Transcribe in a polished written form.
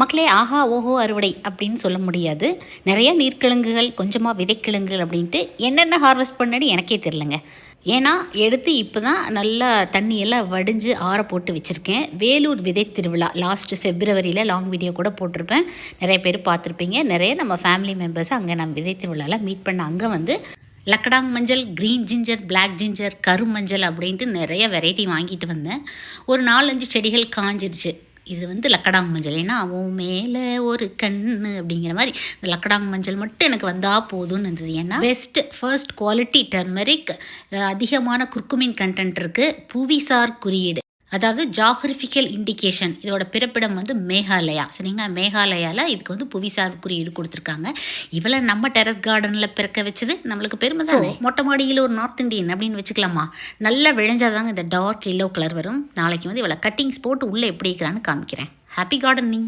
மக்களே ஆஹா ஓஹோ அறுவடை அப்படின்னு சொல்ல முடியாது. நிறைய நீர்க்கிழங்குகள், கொஞ்சமாக விதைக்கிழங்குகள் அப்படின்ட்டு என்னென்ன ஹார்வெஸ்ட் பண்ணேன்னு எனக்கே தெரிலங்க. ஏன்னா எடுத்து இப்போ தான் நல்லா தண்ணியெல்லாம் வடிஞ்சு ஆற போட்டு வச்சுருக்கேன். வேலூர் விதை திருவிழா லாஸ்ட் ஃபெப்ரவரியில் லாங் வீடியோ கூட போட்டிருப்பேன். நிறைய பேர் பார்த்துருப்பீங்க. நிறைய நம்ம ஃபேமிலி மெம்பர்ஸ் அங்கே நம்ம விதை திருவிழாவில் மீட் பண்ண அங்கே வந்து லக்கடாங் மஞ்சள், க்ரீன் ஜிஞ்சர், பிளாக் ஜிஞ்சர், கருமஞ்சள் அப்படின்ட்டு நிறைய வெரைட்டி வாங்கிட்டு வந்தேன். ஒரு 4-5 செடிகள் காஞ்சிருச்சு. இது வந்து லக்கடாங் மஞ்சள். ஏன்னா அவன் மேலே ஒரு கண்ணு அப்படிங்கிற மாதிரி இந்த லக்கடாங் மஞ்சள் மட்டும் எனக்கு வந்தால் போதும்னு இருந்தது. ஏன்னா ஃபர்ஸ்ட் குவாலிட்டி டர்மரிக், அதிகமான குர்குமின் கண்டென்ட் இருக்குது, புவிசார் குறியீடு, அதாவது ஜாகிரபிக்கல் இண்டிகேஷன். இதோட பிறப்பிடம் வந்து மேகாலயா. சரிங்களா, மேகாலயாவில் இதுக்கு வந்து புவிசார் குறியீடு கொடுத்துருக்காங்க. இவளை நம்ம டெரஸ் கார்டனில் பிறக்க வச்சது நம்மளுக்கு பெருமை தான். மொட்டை மாடியில் ஒரு நார்த் இண்டியன் அப்படின்னு வச்சுக்கலாமா. நல்லா விளைஞ்சாதாங்க இந்த டார்க் எல்லோ கலர் வரும். நாளைக்கு வந்து இவளை கட்டிங்ஸ் போட்டு உள்ளே எப்படி இருக்கிறான்னு காமிக்கிறேன். Happy gardening.